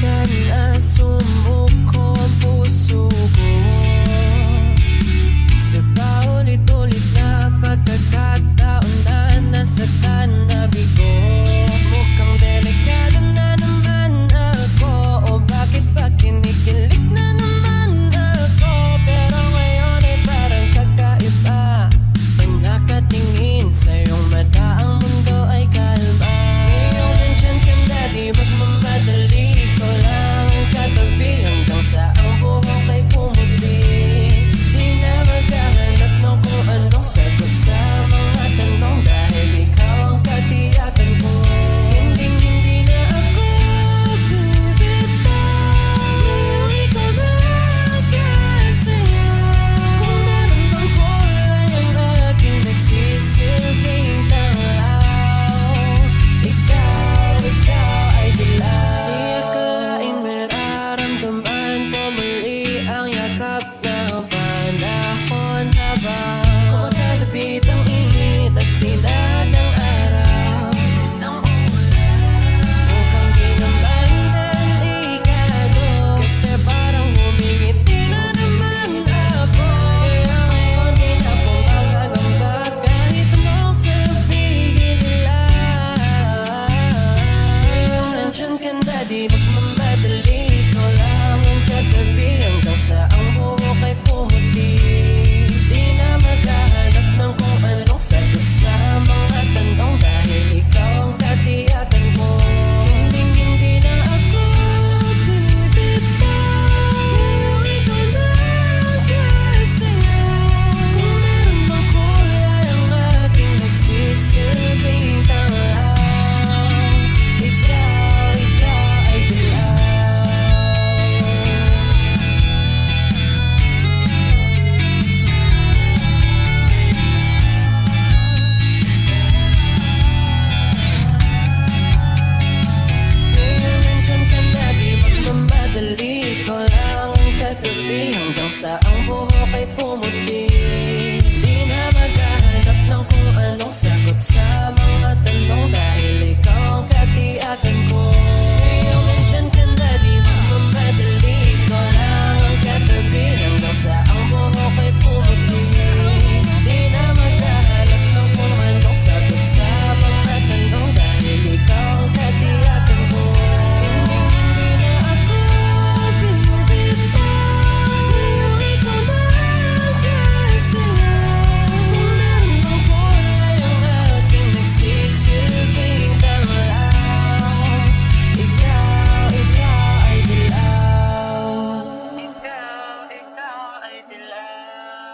ka na sumuko ang puso ko sa paulit-ulit na pagkakataon na nasaktan na bigo. Mukhang delikado na naman ako, o bakit ba kinikilig na naman ako? Pero ngayon ay parang kakaiba, pag nakatingin sa iyong mata ang mundo ay kalma. Ngayon nandyan ka na, di magmamadali, ko lang ang katabi hanggang sa ang buhok ay pumuti. Di na maghahanap ng kung anong sagot sa mga tanong, dahil ikaw ang katiyakan ko. Hindi na ako bibitaw, ngayong ikaw na kasaya. Kung meron bang kulay ang aking nagsisilbing tanglaw, ikaw ay dilaw. Di akalain mararamdaman ko muli ang yakap ng panahon, habang kumakalapit ang init at sinag ng araw. Mukhang di naman delikado, kasi parang humingiti na naman ako. Kaya ngayon di na po magagamba kahit anong sabihin nila. Ngayon nandyan ka na, di magmamadali, ko lang ang katabi hanggang sa ang buhok ay pumuti. Di na maghahanap ng kung anong sagot sa mga tanong, dahil ikaw ang katiyakan ko. Hindi na ako bibitaw, ngayong ikaw na kasaya. Kung meron bang kulay ang aking nagsisilbing tanglaw, ikaw ay dilaw. Ngayon nandyan ka na, di magmamadali, ko lang ang katabi hanggang sa ang buhok ay pumuti. Di na maghahanap ng kung anong sagot sa mga tanong, dahil ikaw ang katiyakan ko. Ngayon nandyan ka na, di magmamadali, ko lang ang katabi hanggang sa ang buhok ay pumuti. Di na maghahanap ng kung anong sagot sa mga tanong, dahil ikaw ang katiyakan ko. Hindi na ako bibitaw, ngayong ikaw na kasaya. Kung meron bang kulay ang aking nagsisilbing tanglaw, ikaw ay dilaw. Ikaw ay dilaw.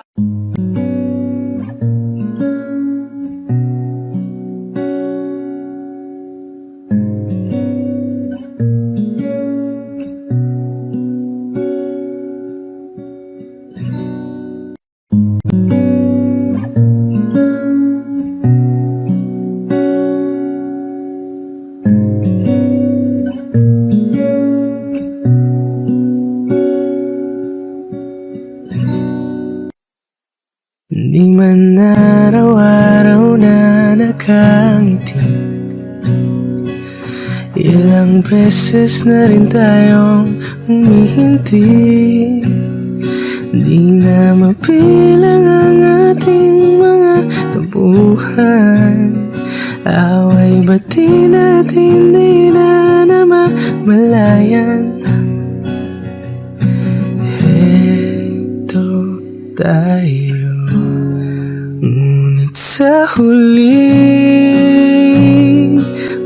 Di man araw-araw na nakangiti, ilang beses na rin tayong humihinti. Di na mapilang ang ating mga tampuhan, away ba't di natin di na namamalayan? Heto tayo, ngunit sa huli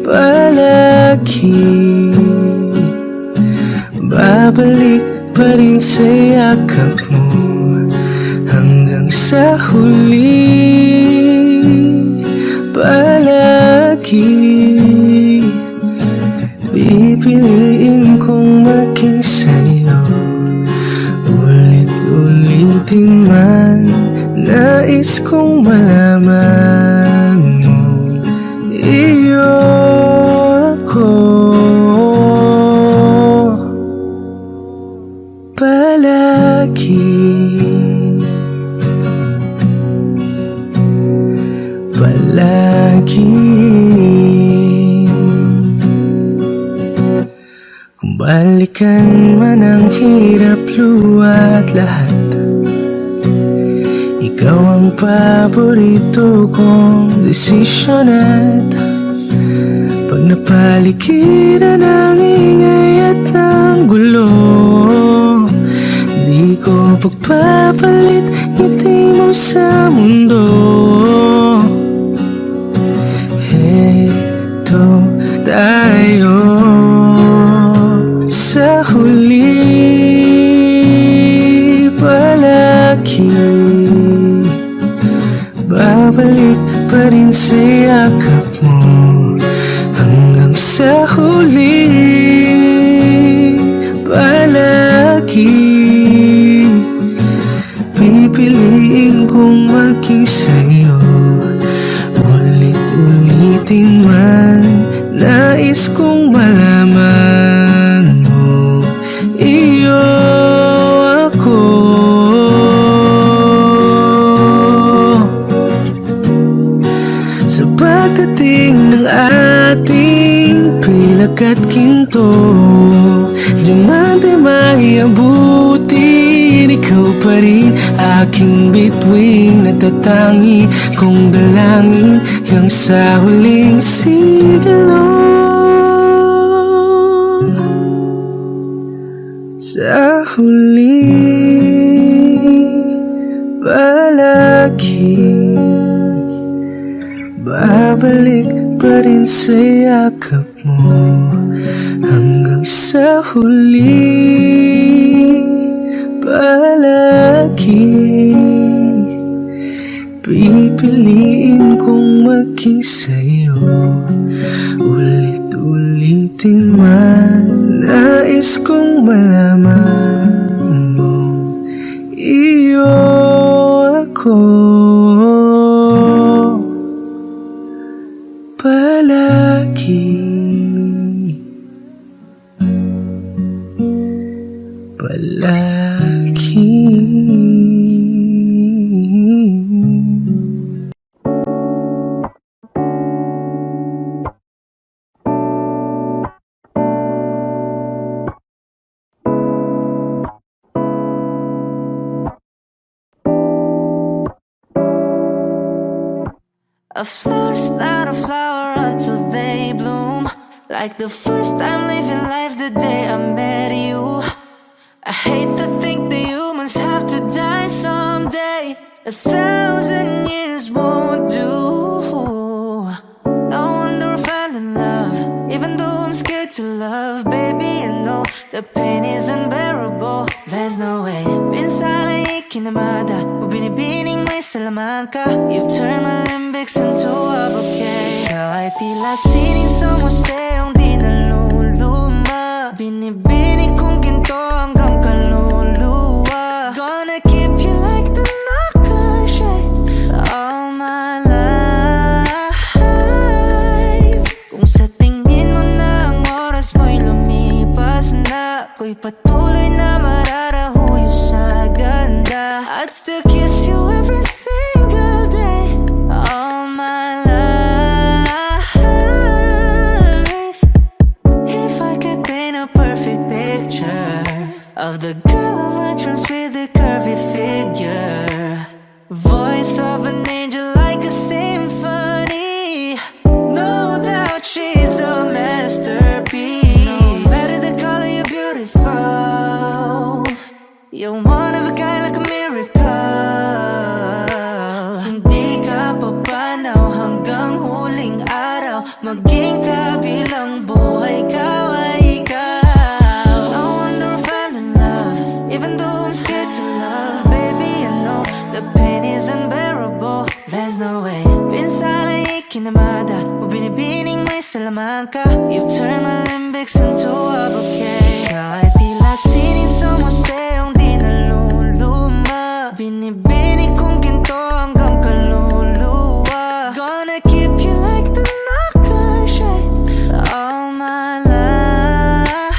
palagi babalik pa rin sa yakap mo, hanggang sa huli palagi pipiliin kong maging sa'yo. Ulit-ulitin man, nais kong malaman mo, iyo ako palagi. Palagi. Kung Balikan man ang hirap, luwa't lahat, ikaw ang paborito kong desisyon. At pag napaligiran ng ingay at ng gulo, di ko pagpapalit ngiti mo sa mundo. Heto tayo sa huli, palagi babalik pa rin sa yakap mo. Hanggang sa huli, palagi pipiliin kong maging sa'yo. Ulit-ulitin man, nais kong malaman mo, iyo ako. Sa pagdating ng ating pilak at ginto, diamante maiabutin, ikaw pa rin aking bituin. Natatangi kong dalangin hanggang sa huling siglo. Sa huli, palagi babalik pa rin sa yakap mo. Hanggang sa huli, palagi pipiliin kong maging sa'yo. Ulit-ulitin man, nais kong malaman mo, iyo ako. Palagi, palagi. A flower's not a flower until they bloom. Like the first time living life the day I met you. I hate to think that humans have to die someday. 1,000 years won't do. No wonder I fell in love, even though I'm scared to love. Baby, I know the pain is unbearable. There's no way. Pinsala ikinamada, binibining may Salamanca. You've turned my limbics into a bouquet. Ikaw ay tila sining sa museong di naluluma. Binibining kong ginto hanggang kaluluwa. Gonna keep you like the nakashay all my life. Kung sa tingin mo na ang oras mo'y lumipas na, ako'y patuloy na mararahuyo sa ganda. I'd still kiss you every single day all my life. If I could paint a perfect picture of the girl on my dreams with a curvy figure, voice of an angel like a symphony, no doubt she's a masterpiece. No matter the color, you're beautiful. You're one of a kind, like a miracle. Hindi ka papanaw hanggang huling araw, maging kabilang buhay ka ay ikaw. No wonder I fell in love, even though I'm scared to love. Baby, I know the pain is unbearable. There's no way. Pinsala ikinamada, binibining may Salamanca. You've turned my limbics into a bouquet. Ikaw ay tila sining sa museong di naluluma. Binibining kong ginto hanggang kaluluwa. Gonna keep you like the nakashay all my life.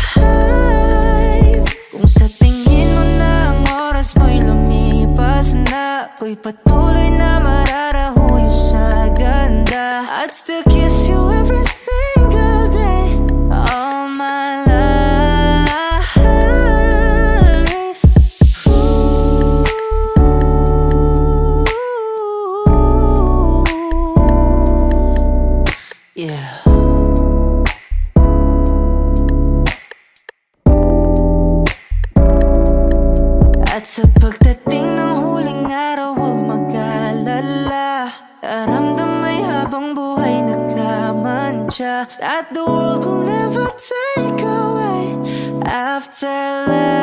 Kung sa tingin mo na ang oras mo'y lumipas na, ako'y patuloy na mararahuyo sa ganda. I'd still kiss you every single day all my life. future that the world will never take away afterlife.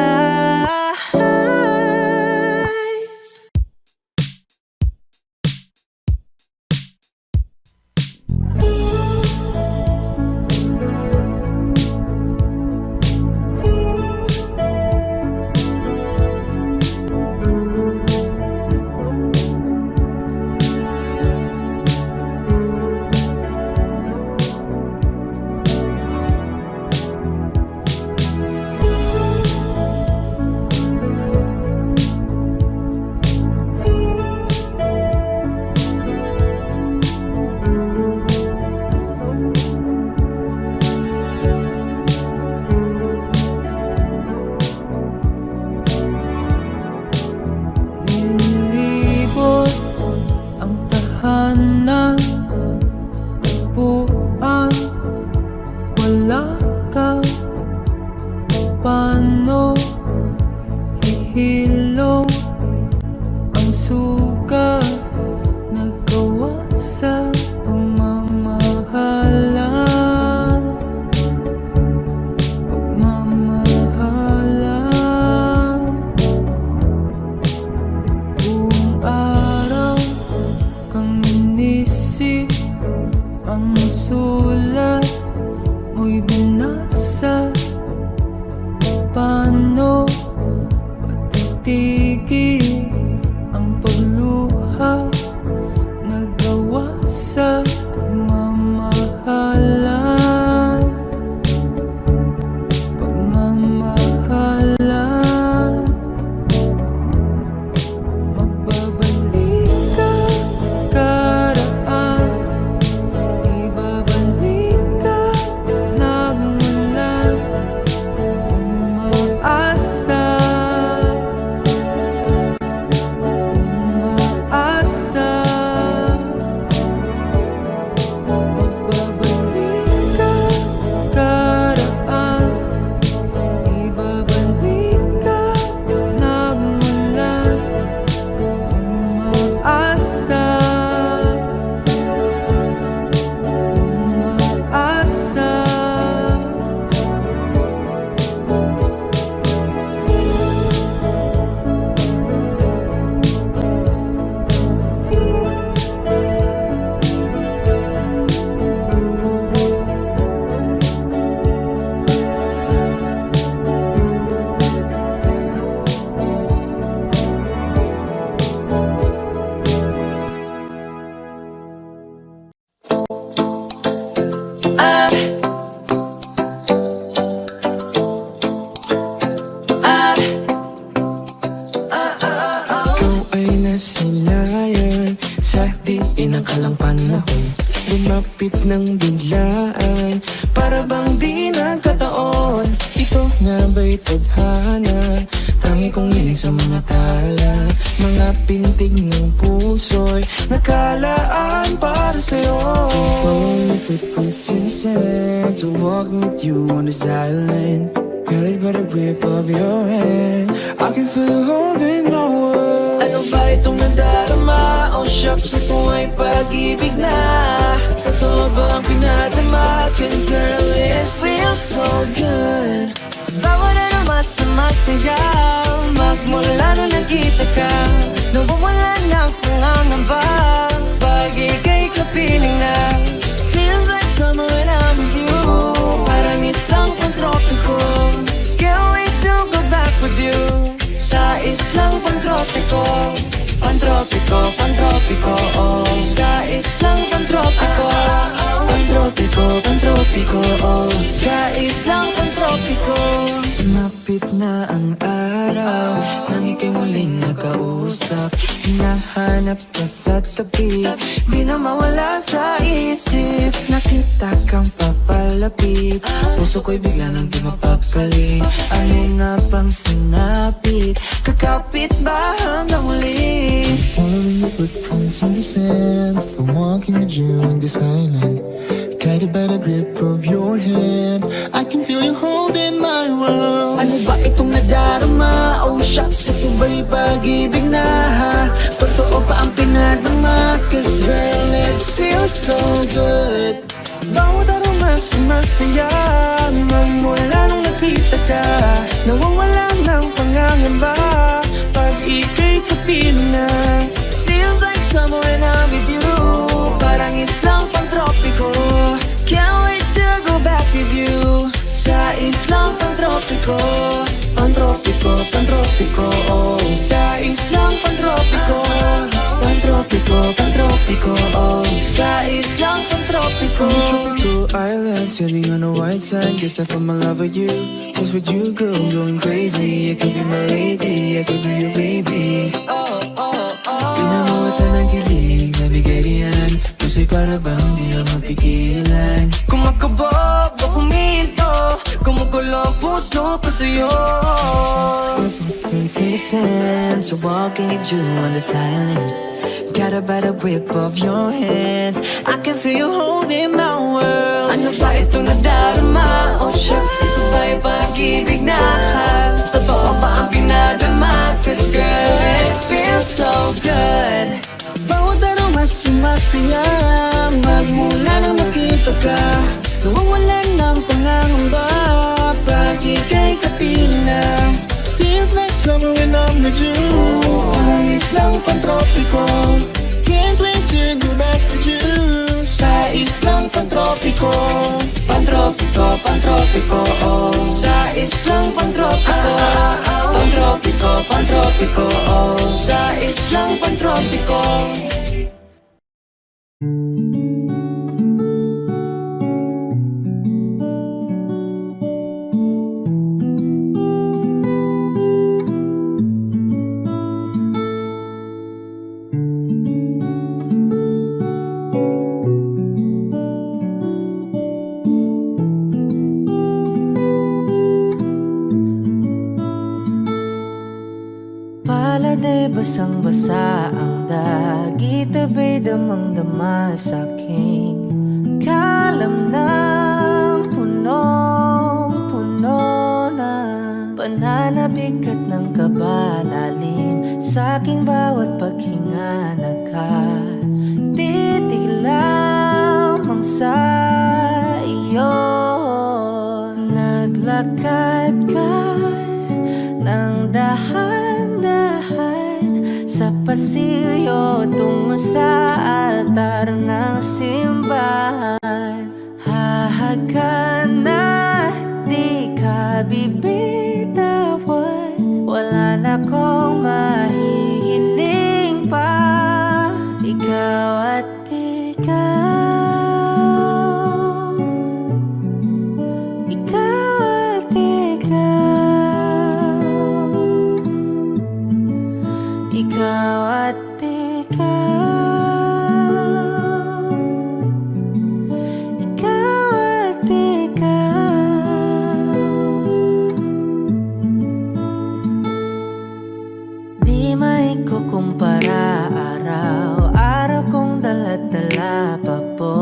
Nilibot ang tahanan, buwan, wala ka. Paano hihilom ang suga nagawa sa pagmamahalan? Buong araw kang inisip, ang sulat mo'y binasa. Paano patitigil ang pagluha nagawa sa pagmamahalan? Magbabalik ka karaan, ibabalik ka nagmula. Umaasa, umaasa. Magbabalik ka karaan, ibabalik ka nagmula. Umaasa, umaasa. Ikaw ay nasilayan sa di inakalang panahon. Lumapit ng biglaan, para bang di nagkataon. Ito nga ba'y tadhana, tangi kong yun sa mga tala. Mga pintig ng puso'y nakalaan para sa'yo. Following the footprints in the sand, to walking with you on this island. Guided by the grip of your hand, I can feel you holding my world. Ano ba itong nadarama? Oh shucks, ito ay pag-ibig na. Totoo ba ang pinadama? Cause girl, it feels so good. Bawal na naman sa masadya, magmula nung nakita ka. Nawawala na ang pangangamba, pag ika'y kapiling na. Feels like summer when I'm with you, parang islang pantropiko. Can't wait to go back with you, sa islang pantropiko. Pantropiko, pantropiko, oh. Sa islang pantropiko. Pantropiko, pantropiko, oh. Sa islang pantropiko. Sumapit na ang araw, nang ika'y muling nakausap. Hinahanap ka sa tabi, di na mawala sa isip. Nakita kang papalapit, puso ko'y bigla nang di mapakali. Ano nga bang sinapit, kakapit ba hanggang muli? Following your footprints in the sand, from walking with you in this island. Guided by the grip of your hand, I can feel you holding my world. Ano ba itong nadarama? Oh shucks, ito ba'y pag-ibig na ha? Totoo pa ang pinadama? Cause girl, it feels so good. Bawat araw sumasaya magmula nung nakita ka. Nawawala ng pangangamba pag ika'y kapiling na. Feels like summer when I'm with you, parang islang pantropiko. Can't wait to go back with you sa islang pantropiko. Pantropiko, pantropiko, oh. Sa islang pantropiko. Pantropiko, pantropiko, oh. Sa islang pantropiko. On the tropical island, sailing on a white sand. Guess I found my love with you. Cause with you, girl, I'm going crazy. I could be my lady, I could be your baby. Oh, oh, oh. Pinamawata ng kilig, nabigay diyan. Puso'y para bang di na mapigilan. Kumakabog o kuminto, kumukulo ang puso ko sa'yo. Footprints in the sand, so walking with you on the silent. Got a better grip of your hand. I can feel you holding my world. Ano ba itong nadarama? Oh shucks, ito ba yung pag-ibig na? Totoo ba ang pinadama? Cause girl, it feels so good. Bawat aroma sumasaya magmula nang nakita ka. Nawawalan ng pangangamba pag ika'y kapiling na. Feels like summer when I'm with you. Parang islang pantropiko. Can't wait to go back with you. Sa islang pantropiko. Pantropiko, pantropiko, oh. Sa islang pantropiko. Pantropiko, pantropiko, oh. Sa islang pantropiko. Pala'y basang-basa ang dagit, abay damang-dama sa'king kalamnang punong-puno na pananabik at ng kabalalim sa'king bawat paghinga nakatitig lamang sa iyo. Naglakad ka ng dahan-dahan sa pasilyo tungo sa altar ng simbahan. Hahagan at di ka bibitawan, wala na kong mahihiling pa. Ikaw at ikaw, ikaw at ikaw, ikaw at ikaw, ikaw at ikaw. Di maikukumpara araw-araw kong dala-dala pa po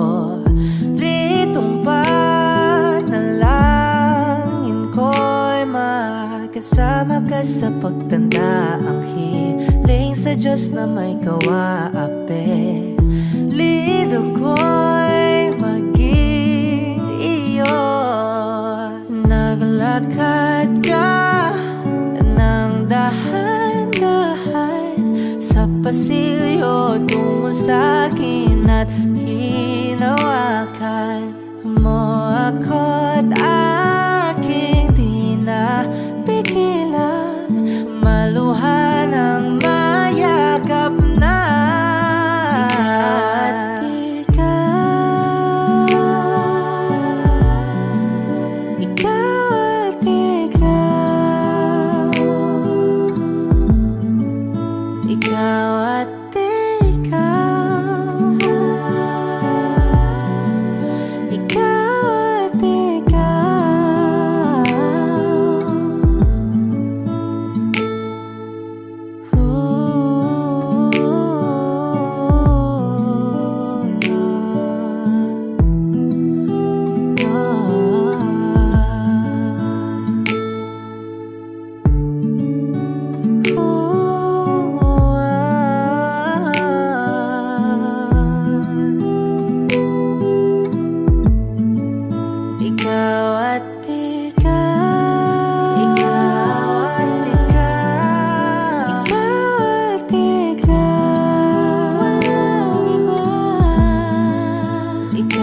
ritong panalangin ko'y makasama ka sa pagtanda. Ang hiling sa Diyos na may kawaape, lido ko'y maging iyo. Naglakad ka ng dahan-dahan sa pasilyo tungo sa'kin at hinawakan mo ako't aking di na pigilan, maluha ng mayakap na. Ikaw at ikaw, ikaw at ikaw, ikaw at ikaw, ikaw at ikaw.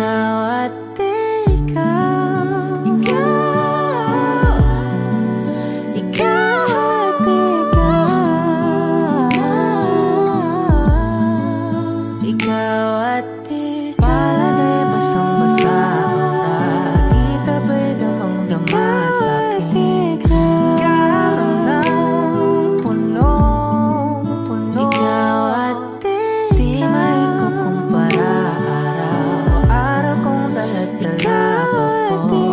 ikaw at ikaw, ikaw, ikaw at ikaw, ikaw at ikaw. Palagay basang-basa ang dagit, abay damang-dama sa akin. Ikaw ang punong-puno. Ikaw at ikaw, di maikukumpara. Araw-araw kong dala-dala pa po.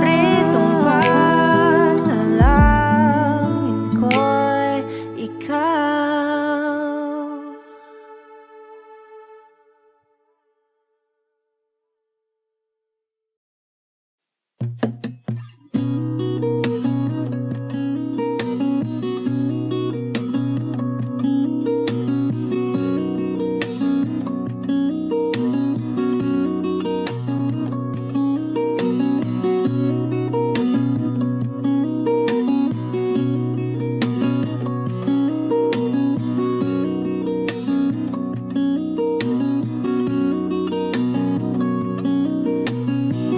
Pritong panalangin ko'y ikaw.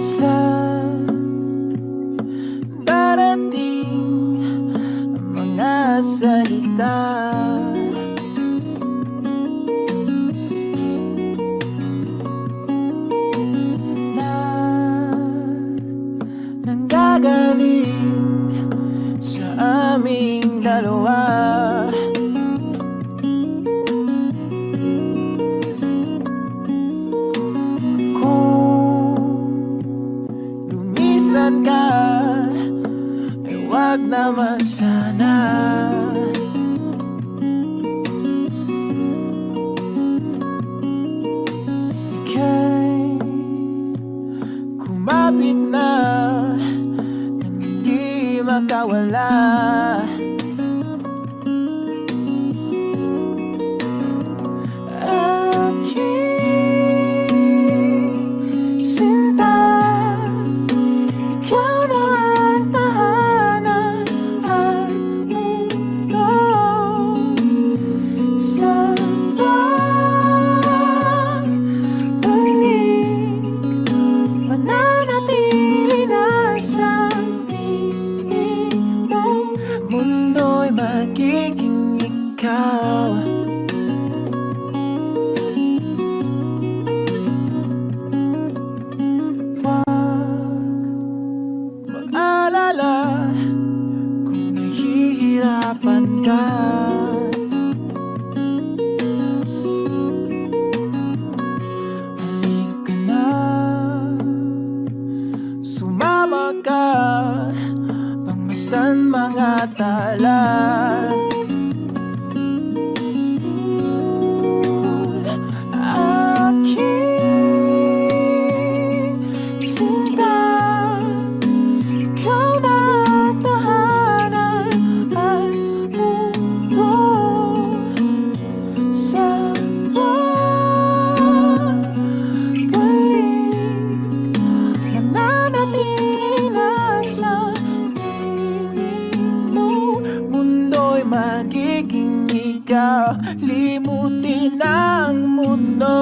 Sa darating mga salita, na nanggagaling sa aming dalawa. Lumisan ka, ay wag naman sana. Ika'y kumapit na nang hindi makawala. Aking sinta, ikaw na ang tahanan at mundo. Sa pagbalik, mananatili na sa tingin mo. Mundo'y magiging ikaw. Mag-alala kung nahihirapan ka. Halika na, sumama ka, pangmasdan mga tala. Aking sinta, ikaw na ang tahanan at mundo. Sa pagbalik, mananatili na sa tingin mo. Mundo'y magiging ikaw, limutin ang mundo.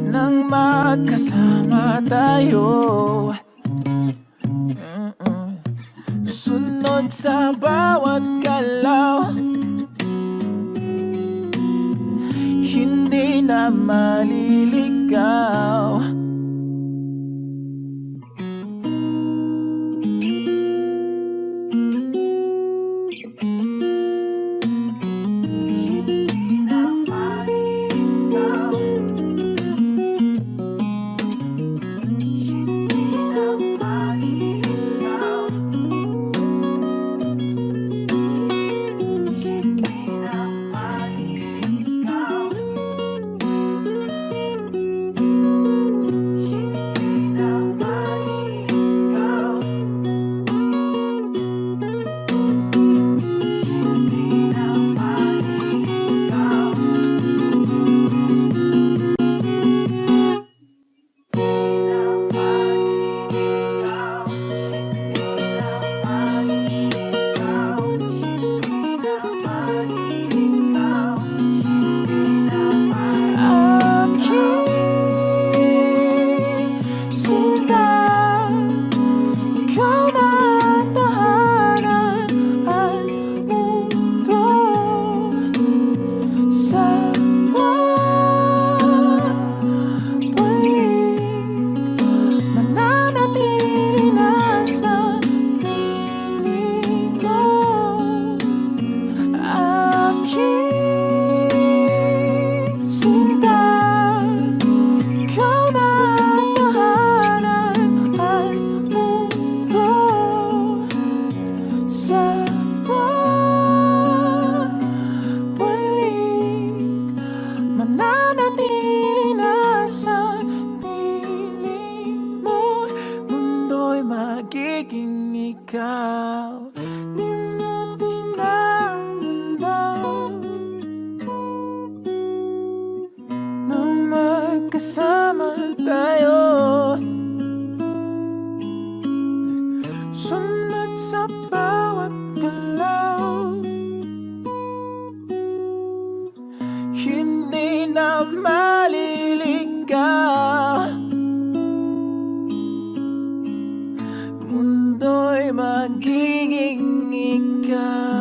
Nang magkasama tayo, sunod sa bawat galaw, hindi na maliligaw. mananatili na sa piling mo. Mundo'y magiging ikaw. Di mo tinamdaman na magkasama tayo. Sunod sa bawat galaw, hindi na maliligaw. Mundo'y magiging ikaw.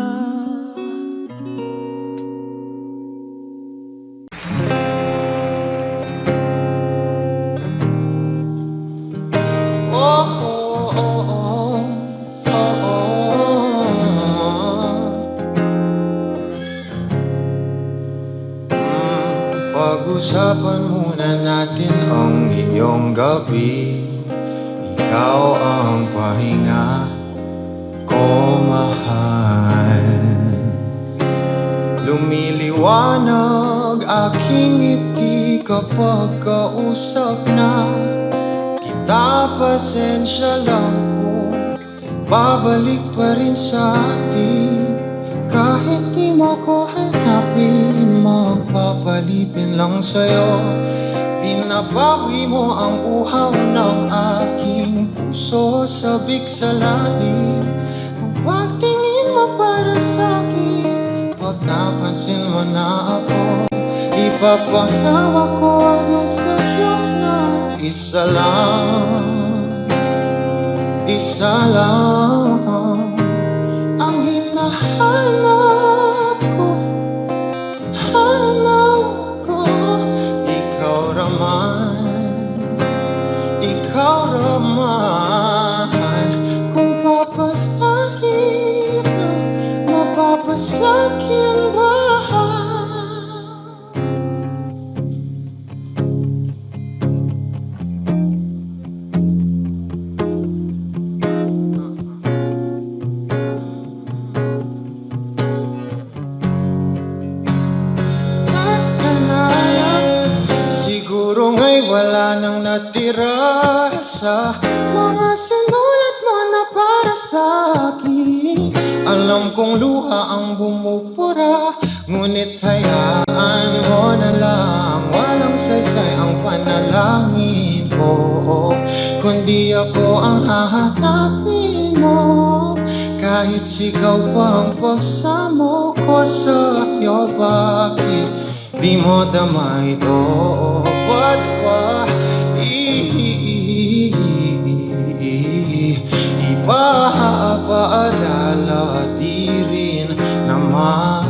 Pag-usapan muna natin ang iyong gabi. Ikaw ang pahinga ko, mahal. Lumiliwanag aking ngiti kapag kausap na kita. Pasensya lang kung babalik pa rin sa atin. Kahit di mo ko hanapin, magpapalipin lang sa'yo. Pinabawi mo ang uhaw ng aking puso, sabik sa lalim. Kung pagtingin mo para sa'kin, pag napansin mo na ako, ipapahawak ko agad sa'yo na isa lang, isa lang ang hinahanap ko, hanap ko. Ikaw raman, kung papalarin ka, mapapasakyan ba? Siguro nga'y wala nang natira sa mga sinulat mo na para sa'kin. Alam kong luha ang bumupura, ngunit hayaan mo na lang. Walang saysay ang panalangin ko, kundi ako ang hahanapin mo. Kahit sigaw pa ang pagsamo ko sa'yo, bakit di mo dama ito? Ba't ba ipapaalala? Di rin naman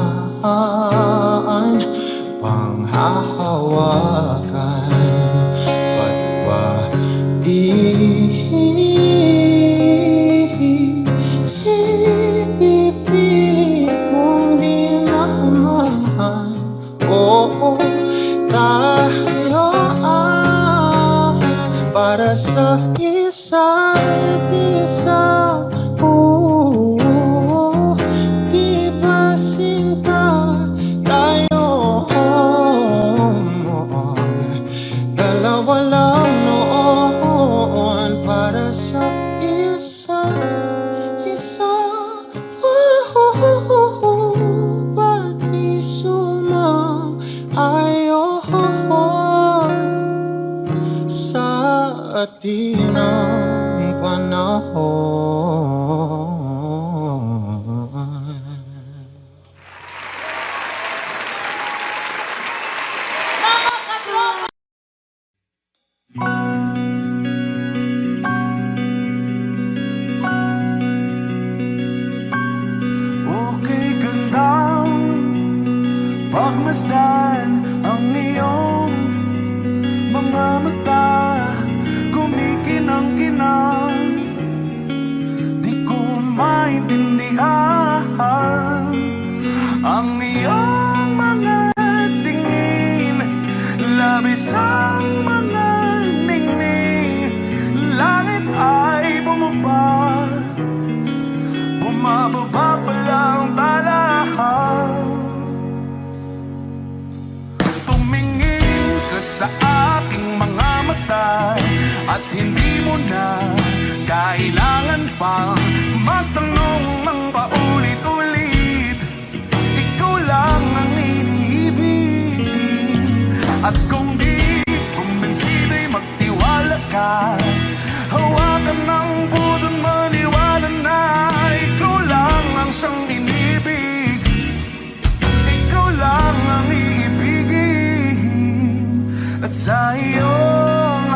panghahawakan. Ba't ba ipipilit mong di naman? Oo, tayo para sa isa't isa. Di ba sinta tayo? Dalawa lang noon para sa isa't isa. Pati sumaayon sa atin ang panahon. Okay, gandang pagmasdan ang iyong mga mata, kumikinang-kinang. Di ko maintindihan ang iyong mga tingin, labis ang mga ningning. Langit ay bumaba, bumababa pa lang tala. Tumingin sa aking mga mata at hindi mo na kailangan pang magtanong ng paulit-ulit. Ikaw lang ang iniibig at kung di kumbinsido'y magtiwala ka. Hawakan ng puso't maniwala na ikaw lang ang siyang inibig. Ikaw lang ang iibigin at sa iyong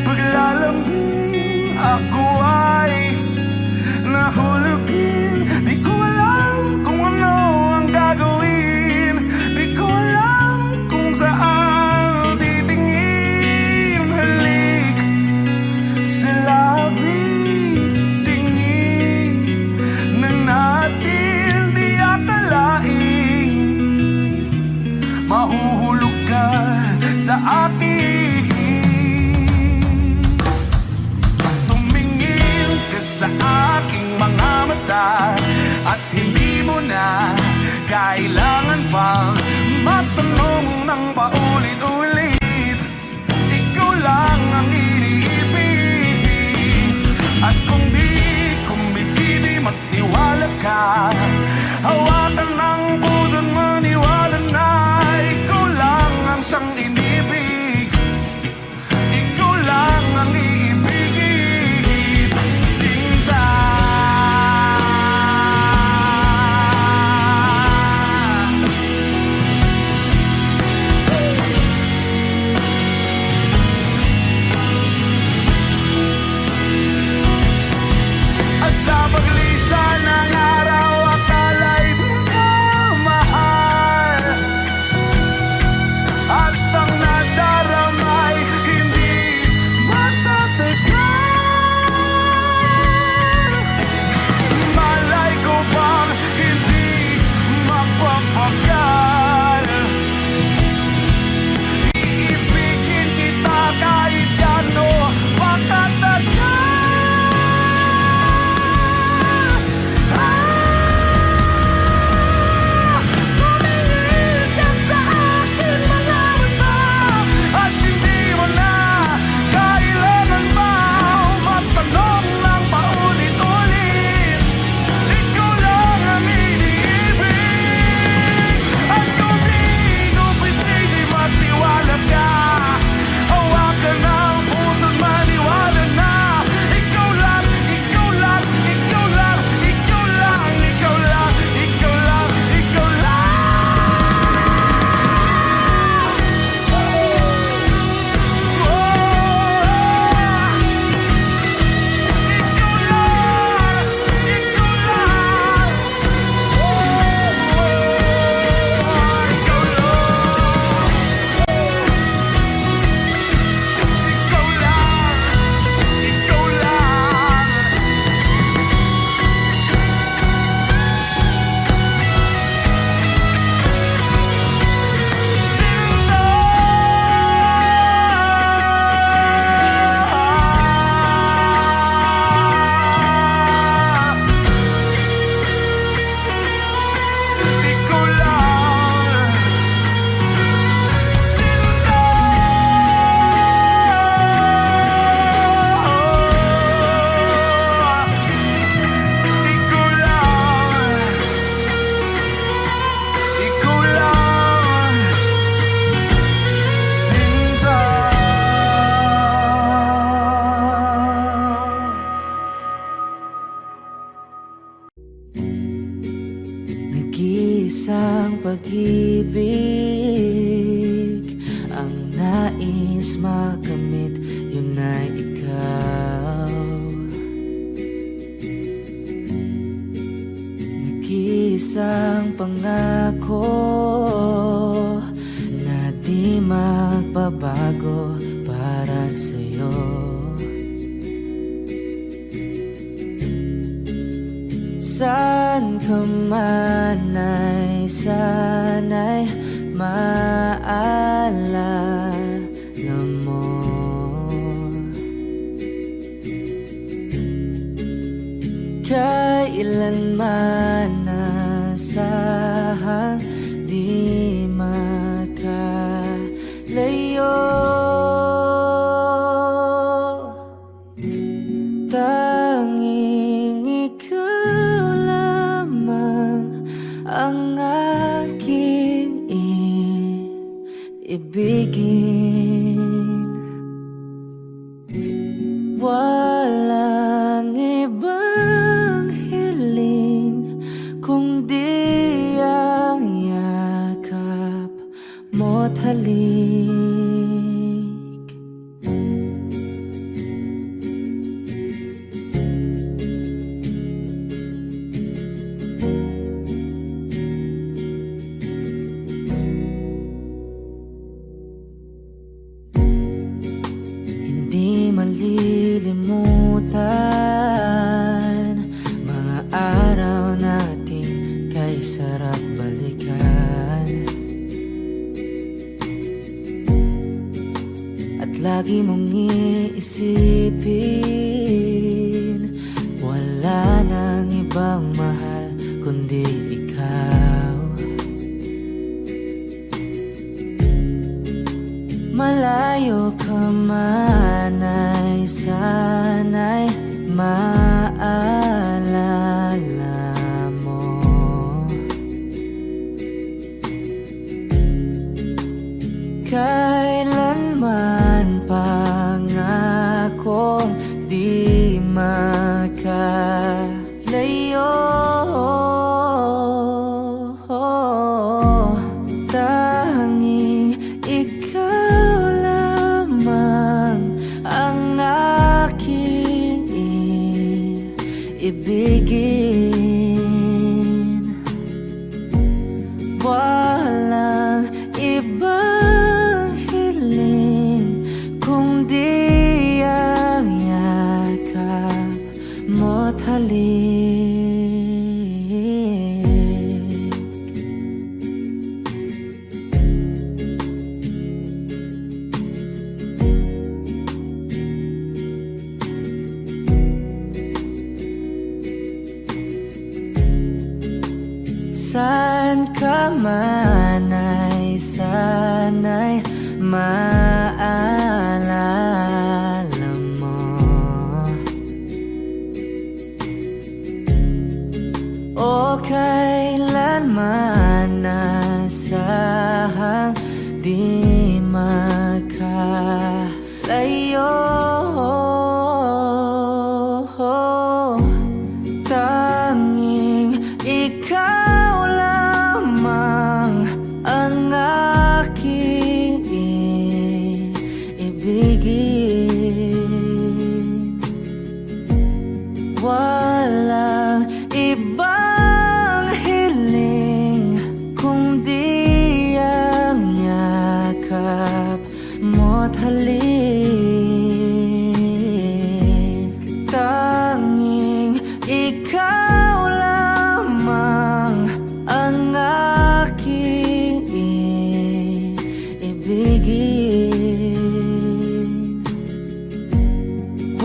paglalambing ako ay nahulugin. Di ko alam kung ano ang gagawin, di ko alam kung saan titingin. Halik sa labi, tingin na natin di akalain mahuhulog ka sa akin. Tumingin ka sa aking mga mata at hindi mo na kailangan pang magtanong ng paulit-ulit. Ikaw lang ang iniibig at kung di kumbinsido'y magtiwala ka. Hawakan ng puso't maniwala na ikaw lang ang siyang inibig. Ikaw lang ang iibigin, Sinta. At sa paglisan ng araw akala'y di ka mahal, at ang nadaramay hindi matatagal. Malay ko bang hindi mapapagal? Iibigin kita kahit gano patatagal. Tumingin ka sa akin mga mata at hindi mo na kailangan pa magtanong ng paulit-ulit. Ikaw lang ang iniibig at kung di kumbinsido'y magtiwala ka. Hawakan ng puso't maniwala na ikaw lang, ikaw lang, ikaw lang, ikaw lang, ikaw lang, ikaw lang, ikaw lang. Nag-iisang pag-ibig ang nais makamit, yun ay ikaw. Nag-iisang pangako na di magbabago para sa'yo. Saan ka man ay sana'y maalala mo. Kailanman nasahang di makalayo. Walang ibang hiling kundi ang yakap mo't halik. Hindi malilimutan mga araw nating kay sarap balikan. At lagi mong iisipin, wala nang ibang mahal kundi ikaw. Malayo ka man ay sana'y maalala mo. Kailanman pangakong di makalayo. Tanging ikaw lamang ang aking ibigin. Walang ibang hiling kundi ang yakap mo't halik. Saan ka man ay sana'y maalala mo. O kailanman nasahang di makalayo. Tanging ikaw lamang ang aking ibigin. Walang ibang hiling kundi ang yakap mo't halik. Tanging ikaw lamang ang aking ibigin.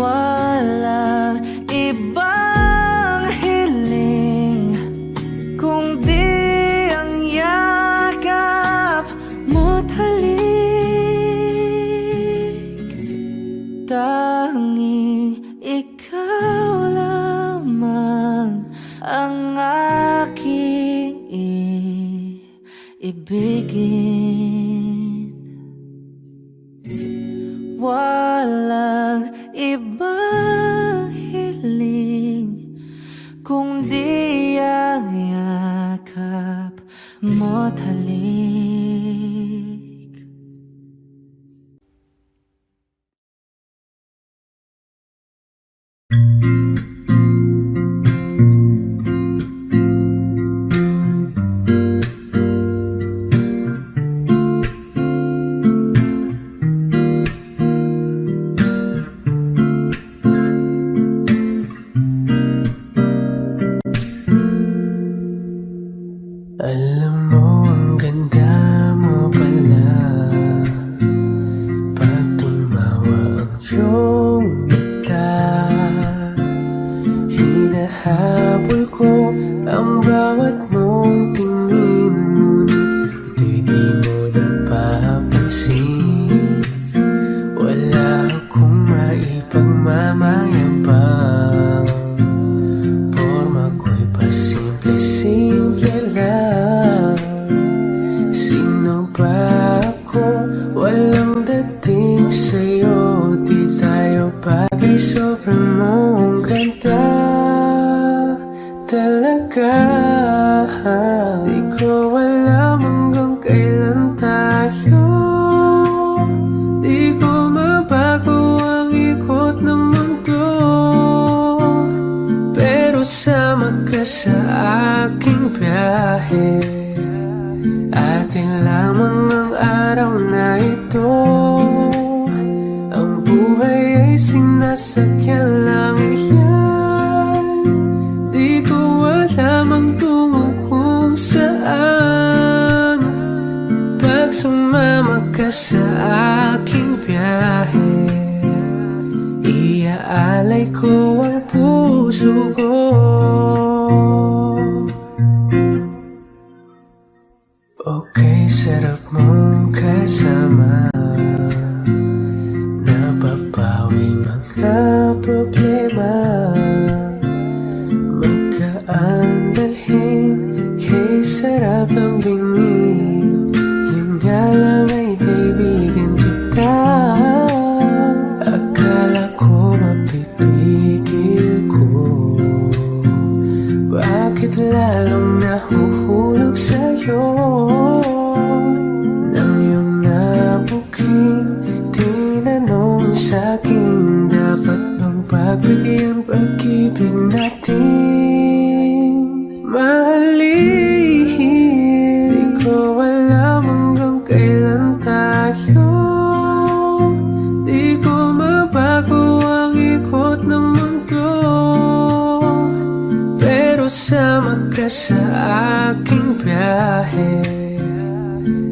Walang ibang hiling kundi ang yakap mo't halik. Tanging ikaw lamang ang aking ibigin. Walang ibang hiling kundi ang yakap mo't halik. Alam mo ang Ang dating sa'yo, di tayo bagay, sobrang mong ganda talaga. Di ko alam hanggang kailan tayo, di ko mabago ang ikot ng mundo, pero sama ka sa aking biyahe. Atin lamang ang araw na ito, ang buhay ay sinasakyan lang yan. Di ko alam ang tungo kung saan, pag sumama ka sa aking biyahe. Iaalay ko ang puso ko. Okay, sarap mong kasama, napapawi mga problema. Magkaan dalhin, kay sarap ang bingin. Yun nga lang ay kaibigan kita. Akala ko mapipigil ko, bakit lalong nahuhulog sa'yo? Nang iyong nabuking tinanong sa'kin, dapat bang pagbigyan pag-ibig natin? Mahalin, di ko alam hanggang kailan tayo, di ko mabago ang ikot ng mundo, pero sama ka sa aking biyahe.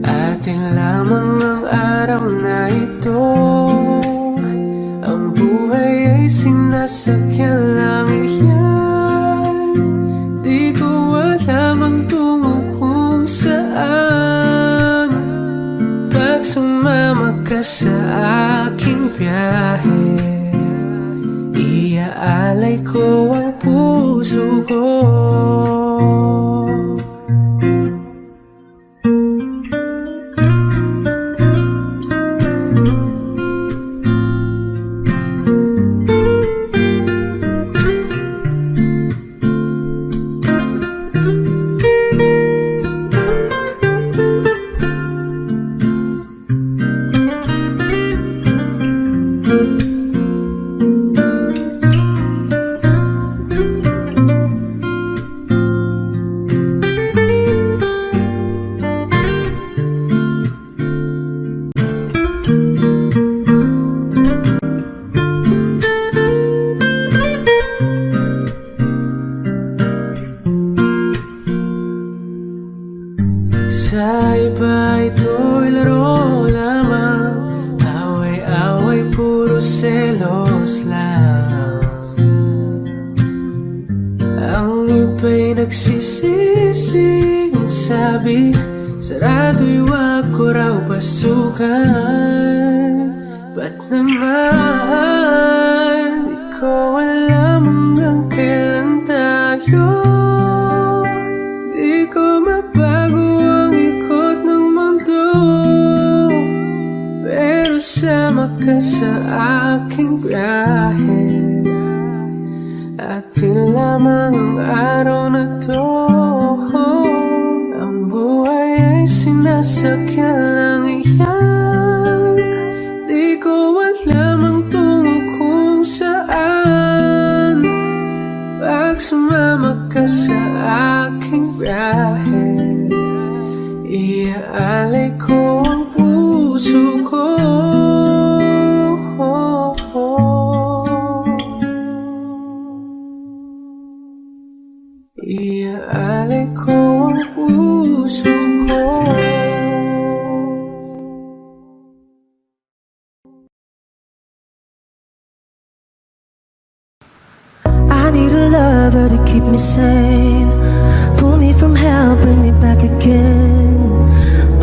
Atin lamang ang araw na ito, ang buhay ay sinasakyan lang yan. Di ko alam ang tungo kung saan, pag sumama ka sa aking biyahe. Iaalay ko ang puso ko. Sa iba ito'y laro lamang, away-away puro selos lang. Ang iba'y nagsisising sabi, sarado'y wag ko raw pasukan. Ba't naman di ko alam hanggang kailan tayo, di ko mabago ang ikot ng mundo, pero sama ka sa aking biyahe. Atin lamang ang araw na to, ang buhay ay sinasakyan lang iyan. Di ko alam ang tungo kung saan, pag sumama ka sa aking biyahe. Iaalay ko ang puso ko. Iaalay ko ang puso ko. I need a lover to keep me sane, pull me from hell, bring me back again.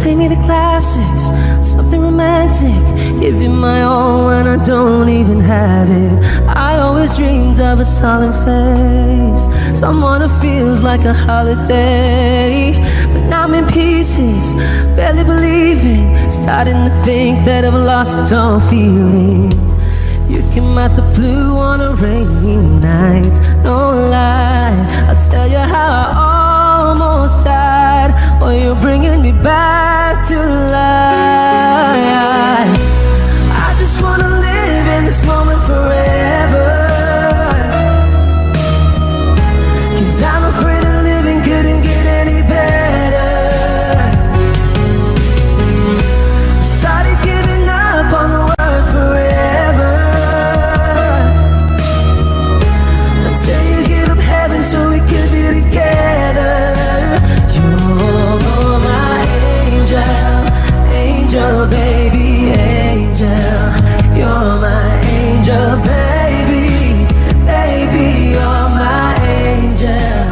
Play me the classics, something romantic, give you my all when I don't even have it. I always dreamed of a solemn face, someone who feels like a holiday. But now I'm in pieces, barely believing, starting to think that I've lost all feeling. You came out the blue on a rainy night, no lie. I'll tell you how I almost died. Oh, you're bringing me back to life. I just wanna live in this moment forever, 'cause I'm afraid that living couldn't get any better. Started giving up on the word forever, until you give up heaven so we could be together. You're my angel, angel baby, angel. You're my angel baby, baby. You're my angel,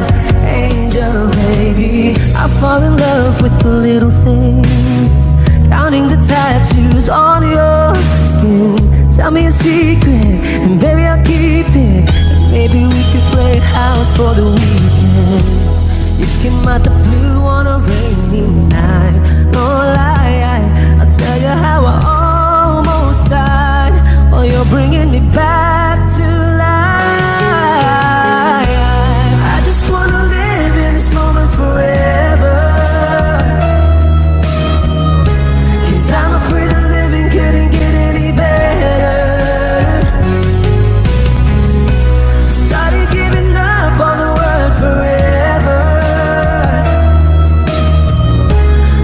angel baby. I fall in love with the little things, counting the tattoos on your skin. Tell me a secret, and baby I'll keep it. And maybe we could play house for the weekend. You came out the blue on a rainy night, no lie. I'll tell you how I almost died. Oh, you're bringing me back to life. I just wanna live in this moment forever, 'cause I'm afraid that living couldn't get any better. Started giving up on the word forever,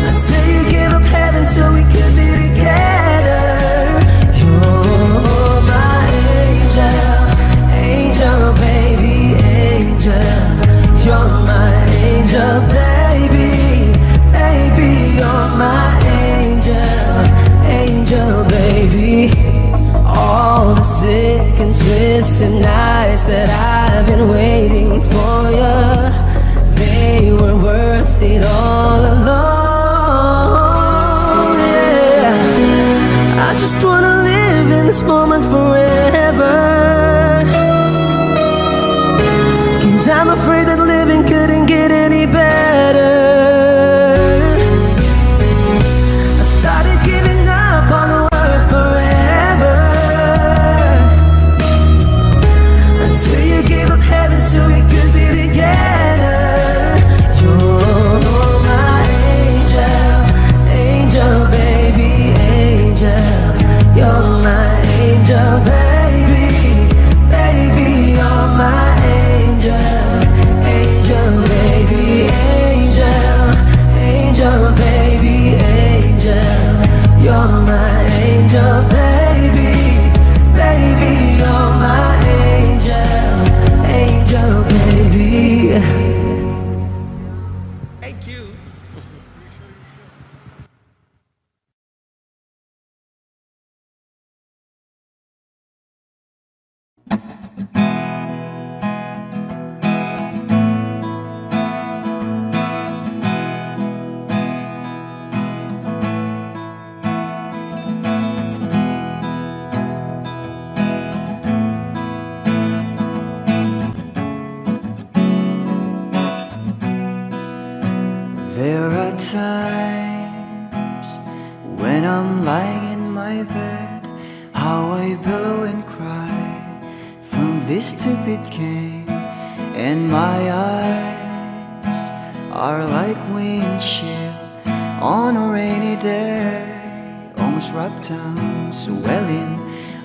until you gave up heaven so we could be together. You're my angel, angel baby, angel. You're my angel baby, baby. You're my angel, angel baby. All the sick and twisted nights that I've been waiting for you, they were worth it all alone. Yeah, I just wanna live in this moment forever, 'cause I'm afraid that living couldn't get any better. I started giving up on the word forever, until you gave up heaven so we could be together. You're my angel, angel baby, angel. You're my angel baby, baby. You're my angel, angel baby, angel, angel baby, angel. You're my angel baby, baby. You're my angel, angel baby. Thank you. There are times when I'm lying in my bed, how I billow and cry from this stupid game, and my eyes are like windshield on a rainy day, almost rubbed down, swelling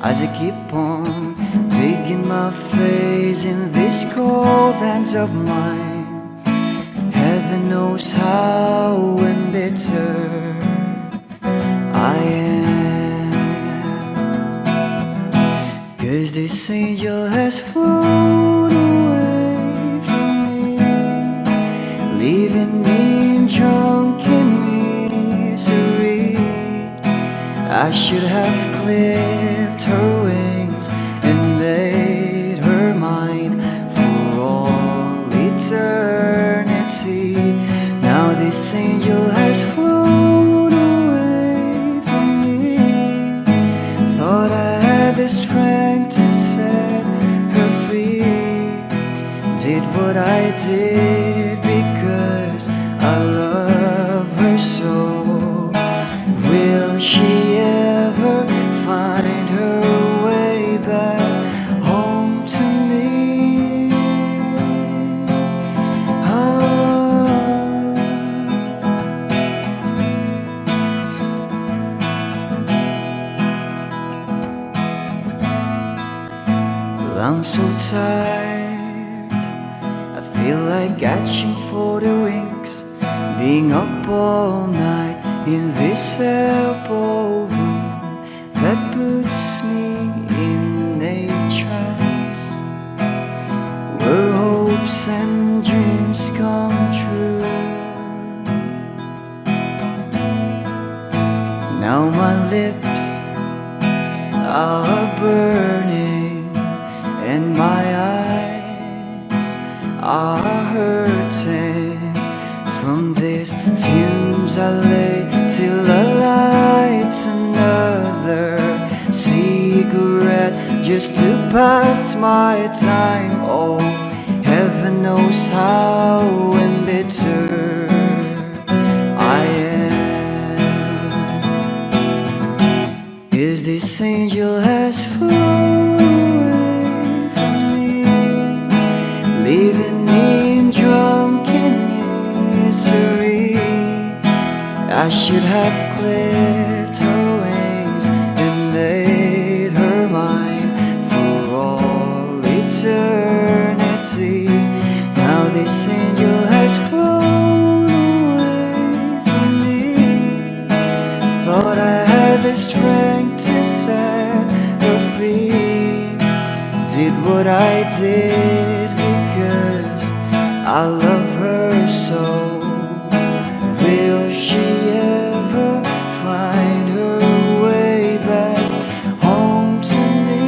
as I keep on digging my face in these cold hands of mine. Heaven knows how embittered I am, 'cause this angel has flown away from me, leaving me in drunken misery. I should have clipped her wings and made her mine for all eternity. Now this angel has flown away from me. Thought I had the strength to set I did because I love her so. Will she ever find her way back home to me? Well, I'm so tired, I feel like catching for the wings, being up all night in this elbow room that puts me in a trance, where hopes and dreams come true. Now my lips are burning and my eyes are hurting from these fumes I lay till I light another cigarette just to pass my time. Oh, heaven knows how embittered I am. Is this angel has flown away from me, leaving me in drunken misery? I should have clipped her wings and made her mine for all eternity. Now this angel has flown away from me. Thought I had the strength to set her free. Did what I did because I love her so. Will she ever find her way back home to me?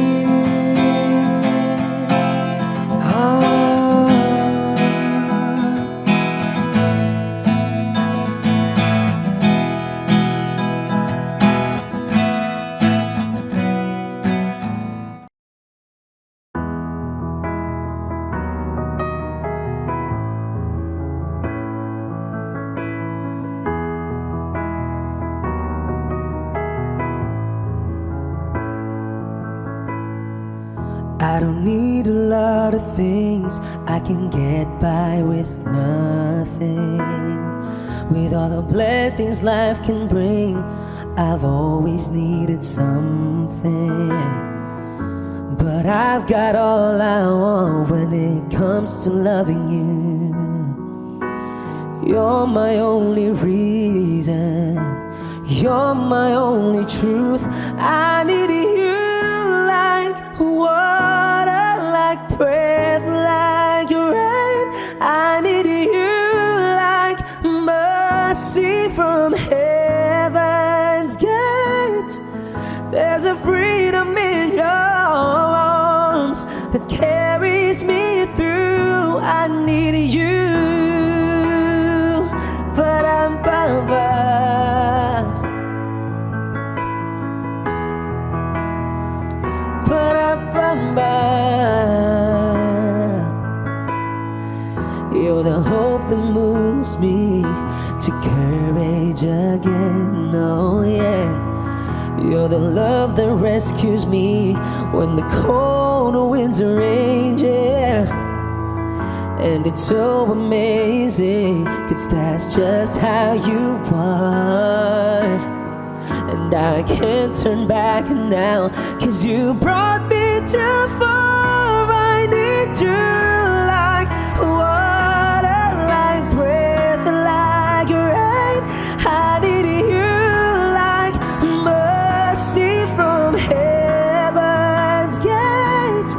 I don't need a lot of things, I can get by with nothing. With all the blessings life can bring, I've always needed something. But I've got all I want when it comes to loving you. You're my only reason, you're my only truth. I need you like water, like breath, like rain. I need you like mercy from heaven's gate. There's a freedom in your arms that carries me through. I need you. Ba-dum-bum-bum. You're the hope that moves me to courage again, oh yeah. You're the love that rescues me when the cold winds are raging, yeah. And it's so amazing, 'cause that's just how you are. And I can't turn back now, 'cause you brought me too far. I need you like water, like breath, like rain. I need you like mercy from heaven's gate.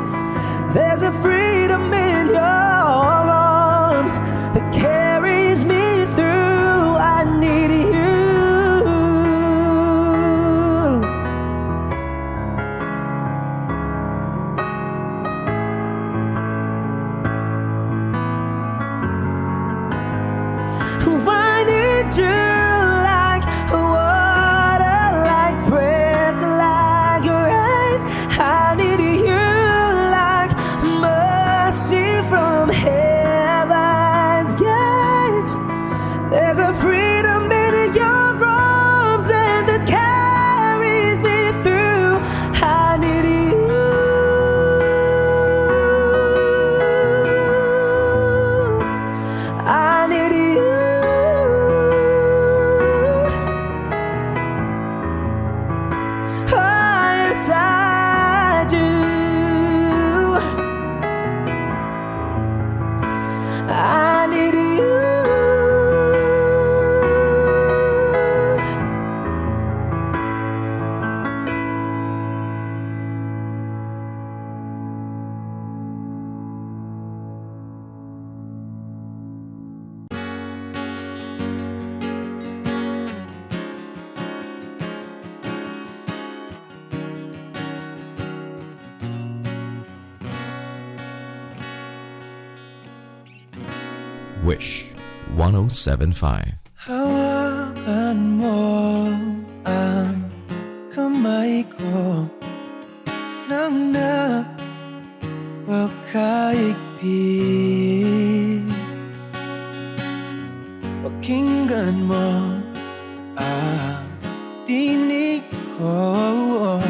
There's a freedom in your arms that carries me through. I need you. Wish 107.5. Hawakan mo ang kamay ko nang napakaigpit. Pakinggan mo ang tinig ko,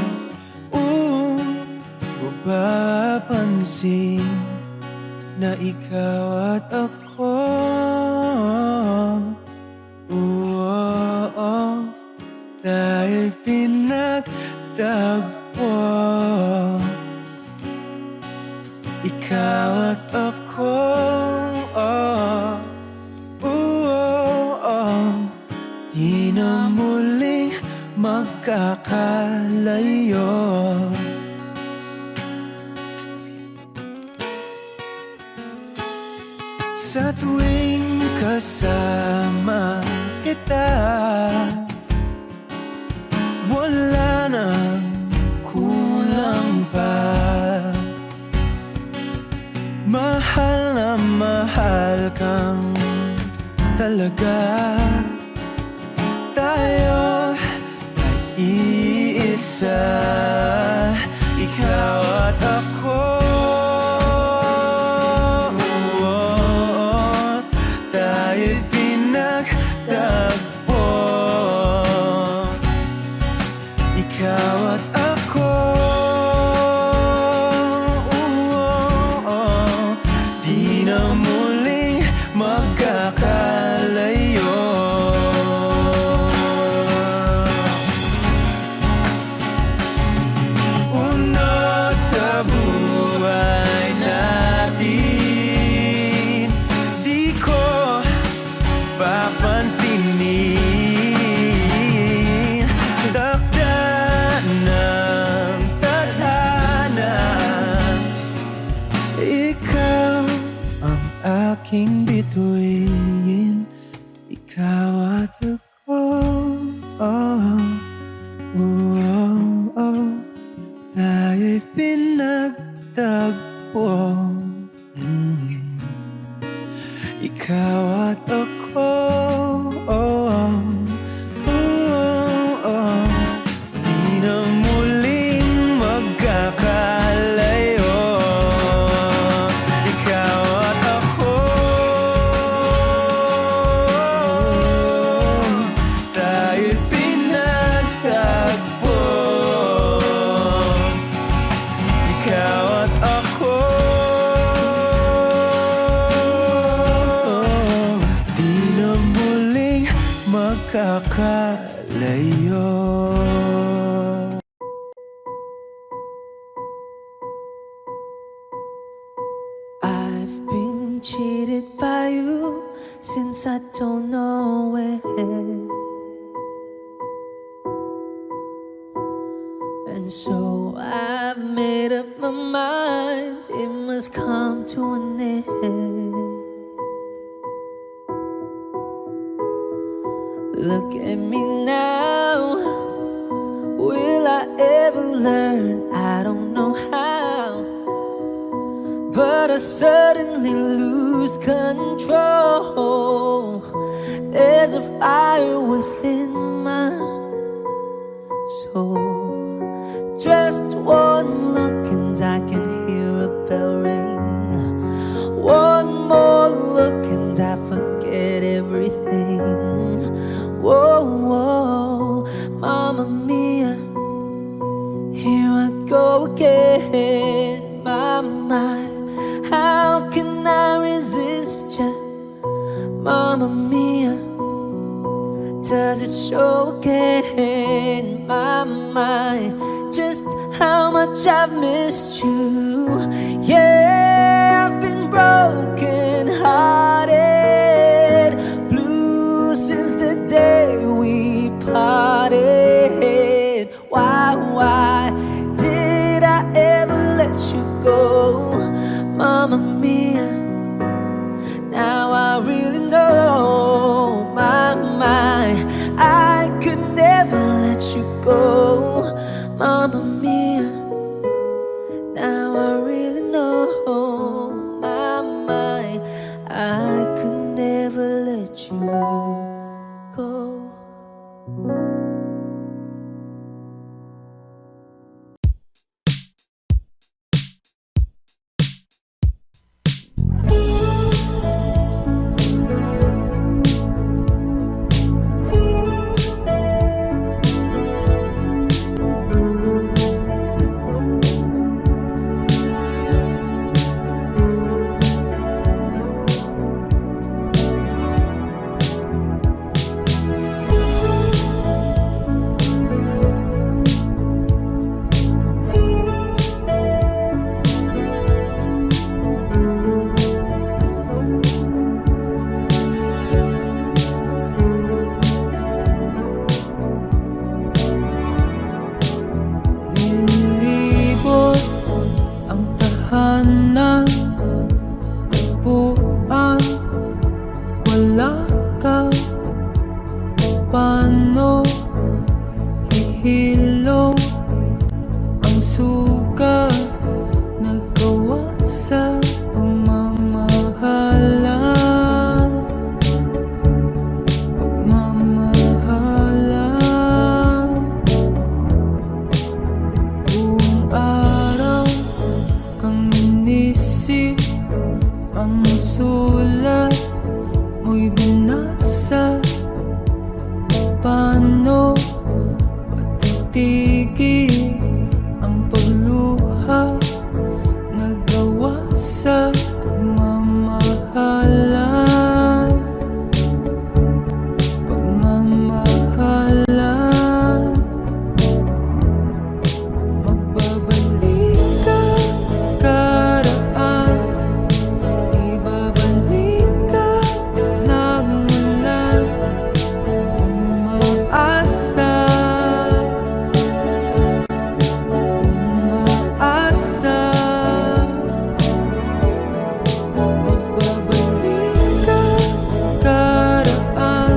mapapansin na ikaw at ako, dahil pinagtagpo. Ikaw at ako, di na muling magkakalayo. Sa tuwing kasama kita, wala nang kulang pa. Mahal na mahal kang talaga. Tayo ay iisa, ikaw at ako. Tayo'y pinagtagpo. Ikaw at ako, di na muling magkakalayo. Uno sa buhay natin, di ko papansinin. Takda ng tadhana, ikaw ang aking bituin. Ikaw at ako, tayo'y pinagtagpo. Ikaw at ako, di na muling magkakalayo. Ikaw at ako, tayo'y pinagtagpo. Ikaw at ako, di na muling magkakalayo. I've been cheated by you since I don't know it. And so I've made up my mind, it must come to an end. Look at me now, will I ever learn? I don't know how, but I suddenly lose control. There's a fire within my soul. Just one look and I can hear a bell ring. One more look and I forget everything. Whoa, whoa, Mamma Mia, here I go again. My, how can I resist ya? Mamma Mia, does it show again? My, just how much I've missed you. Yeah, I've been broken hearted, blue since the day we parted. Why did I ever let you go? Mamma Mia, now I really know. My, I could never let you go. Mamma Mia, now I really know. My, I could Nilibot ang tahanan, buwan, wala ka. Paano hihilom ang sugat nagawa sa pagmamahalan? Buong araw kang inisip, ang sulat mo'y binasa. Paano matitigil ang pagluha nagawa sa pagmamahalan? Magbabalik ka karaan, ibabalik ka nagmula. Umaasa, magbabalik ka karaan,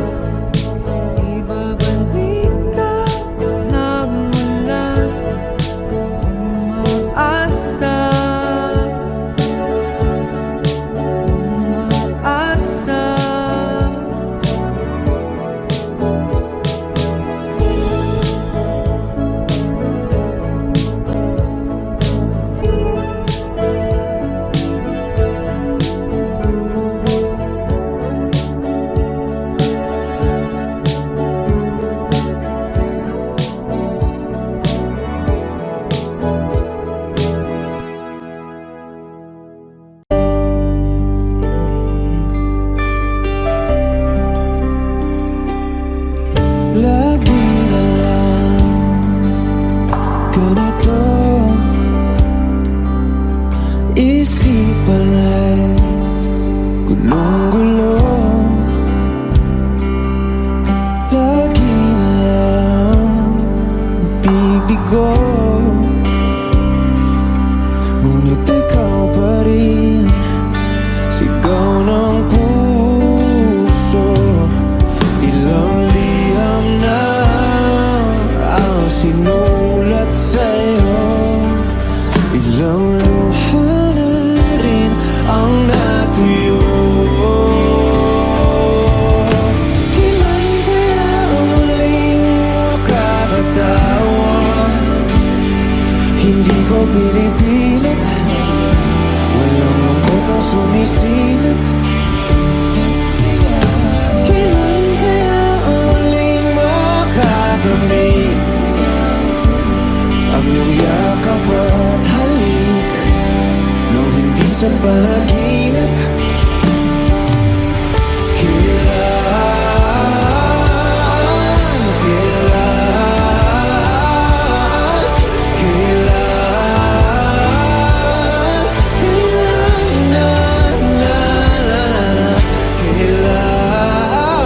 ibabalik ka nagmula. Umaasa, umaasa. Lagi na lang ganito, isipan ay gulong-gulo. Lagi na lang bibigo, ngunit ikaw pa rin, sigaw ng puso. Ilang liham na ang sinulat sa'yo, ilang luha na rin ang natuyo. Kailan kaya ang muling makakatawan? Hindi ko pinipilit, walang lungkot ang sumisilip. Kailan kaya ang muling makakamit ang iyong yakap at halik, nung hindi sa panaginip?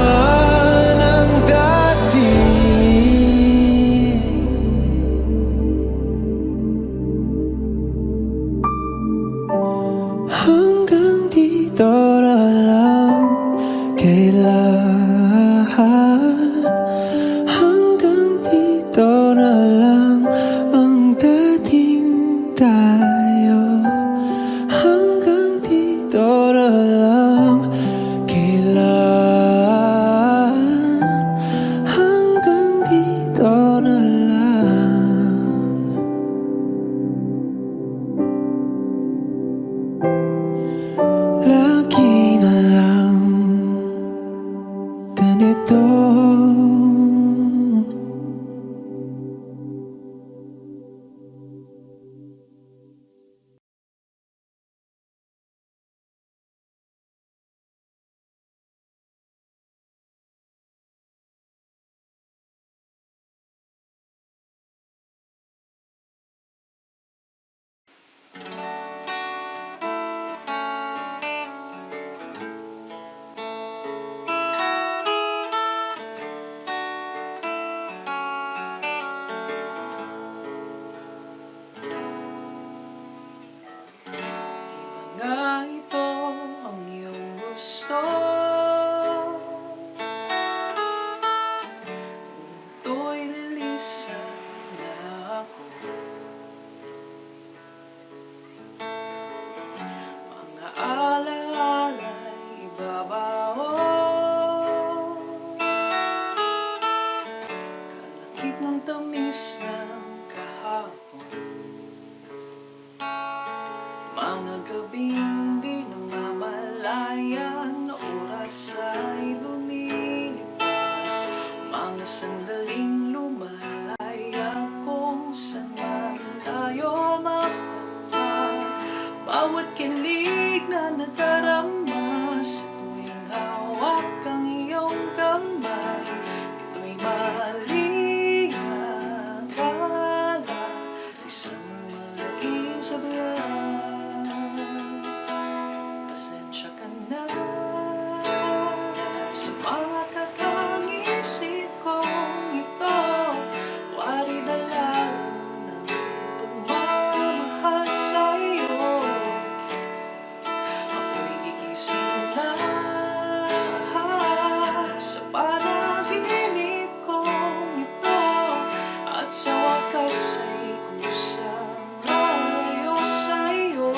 Kailan ang dati? Hanggang dito Mga gabing di namamalayan, oras ay lumilipad. Mga sandaling lumalaya kung saan man tayo mapunta. Bawat kilig na nadarama sa tuwing hawak ang iyong kamay, ito'y maligala, isang malaking sablay. Pasensya ka na sa mga kakang-isip kong ito. Wari na lang ng pagmamahal sa'yo. Ako'y gigising na sa panaginip kong ito, at sa wakas ay kusang lalayo sa'yo,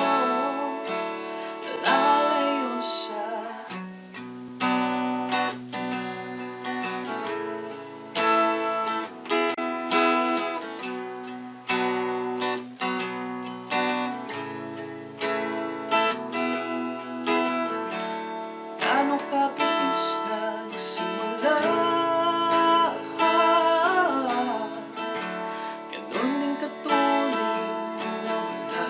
lalayo sa Gano'ng kabilis nagsimula, ganun din katuloy nawala.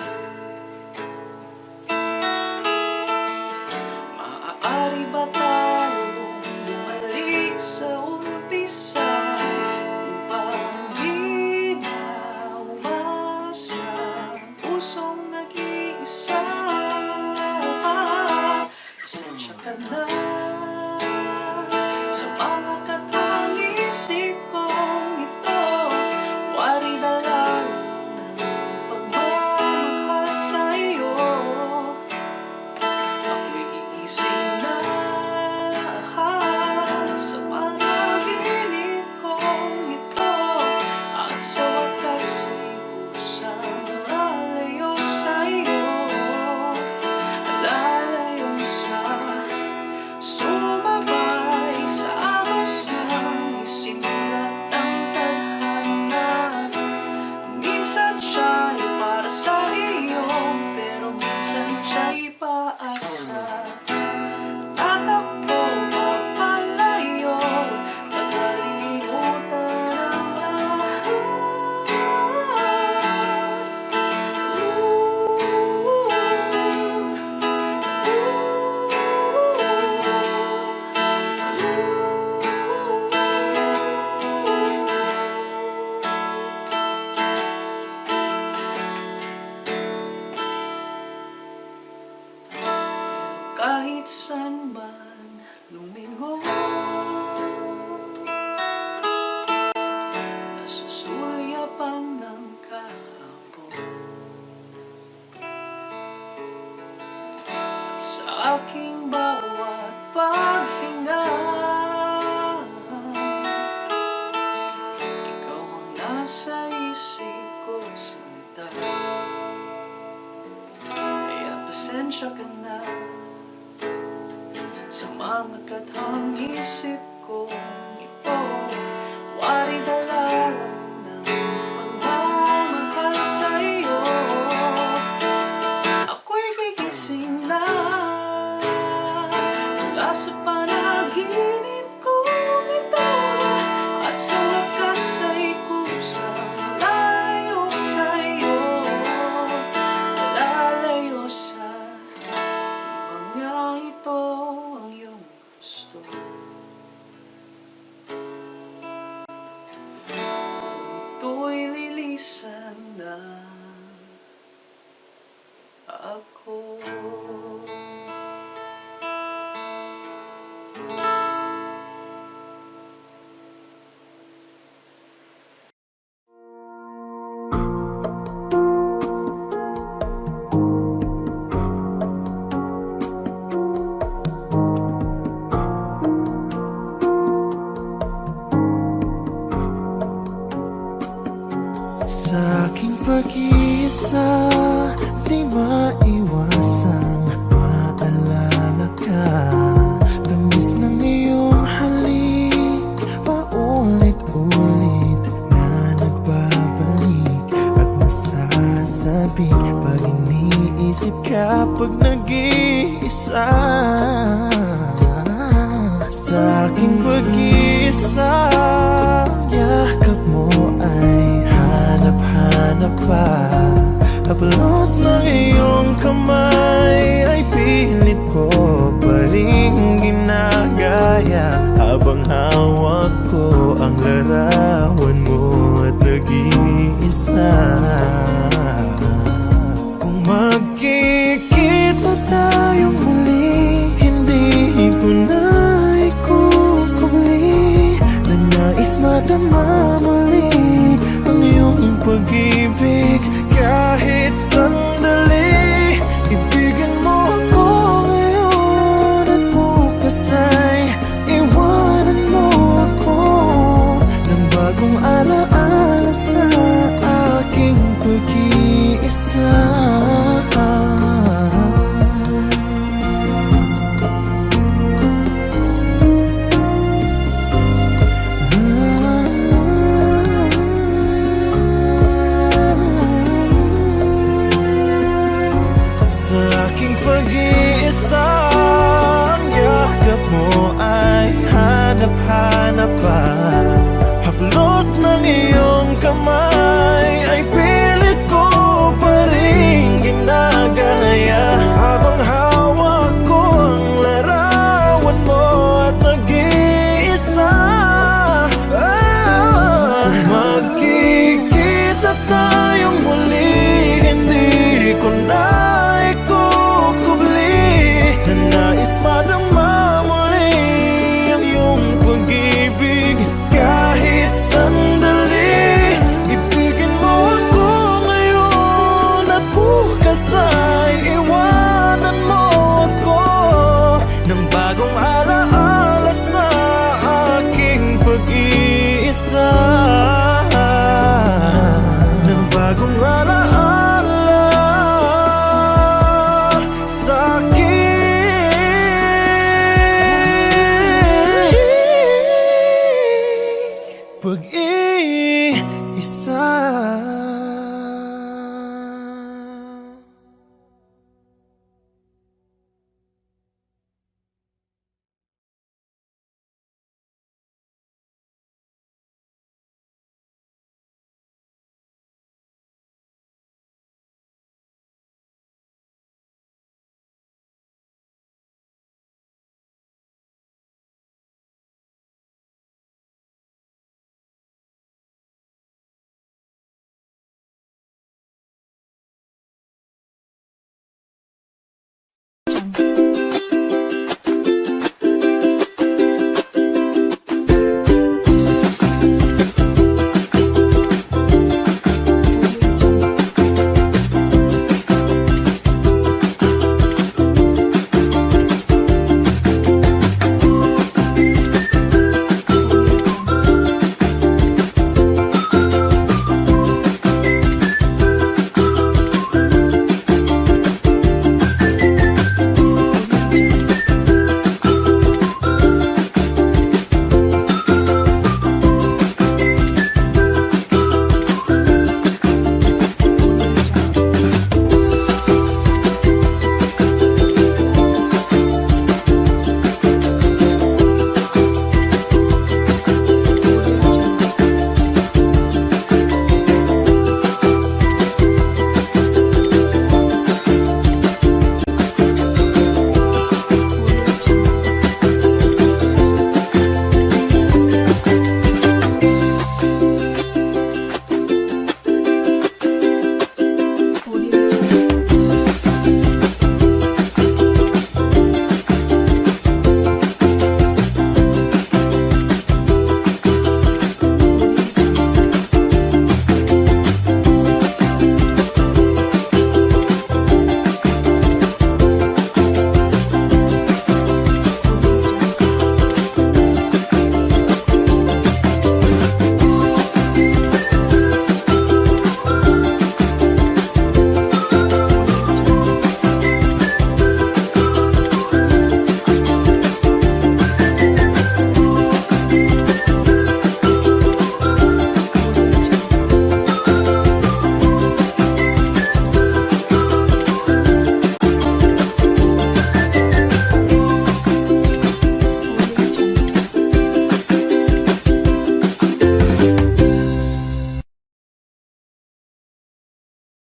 Maaari ba tayong bumalik sa umpisa, upang di na umasa ang pusong nag-iisa? Pasensya ka na sa mga kakang-isip kong ito. Wari na lang ng pagmamahal sa'yo. Ako'y gigising na sa panaginip kong ito, at sa wakas ay kusang lalayo sa'yo, lalayo sa sumabay sa ahos ng isimulat ang tadhana. Minsan siya'y para sa iyo, pero minsan siya'y paasa. Tatakbo papalayo, nakalimutan ang lahat. Kahit saan man lumingon, nasusulyapan ng kahapon, at sa aking bawat paghinga, ikaw ang nasa isip ko sinta. Kaya pasensya ka na sa mga kakang-isip kong ito. Wari na lang ng pagmamahal sa'yo. Ako'y gigising na mula sa panaginip kong ito, at sa wakas ay kusang lalayo sa'yo, lalayo sa ibang nga ito ang iyong gusto. Ito'y lilisan na ako. Sa aking pag-iisa, di maiwasang maalala ka. Tamis ng iyong halik, paulit-ulit na nagbabalik, at nasasabik pag iniisip isip kapag nag-iisa sa aking pag-iisa. Yakap mo ay hanap-hanap pa, haplos ng iyong kamay ay pilit ko pa rin ginagaya, habang hawak ko ang larawan mo at nag-iisa. Kung magkikita tayong muli, hindi ko na ikukuli na nais madama muli ang iyong pag-ibig. Kahit sandali, ibigin mo ako ngayon at bukas ay iwanan mo ako ng bagong alaala sa aking pag-iisa. Sa aking pag-iisa, ang yakap mo ay hanap-hanap pa, haplos ng iyong kamay ay pilit ko pa rin ginagaya, habang hawak ko ang larawan mo at nag-iisa. Magkikita tayong muli, hindi ko na na nais madama muli ang iyong pag-ibig. Kahit sandali, ibigin mo ako ngayon at bukas ay iwanan mo ako ng bagong alaala sa aking pag-iisa, ng bagong alaala sa aking pag-iisa.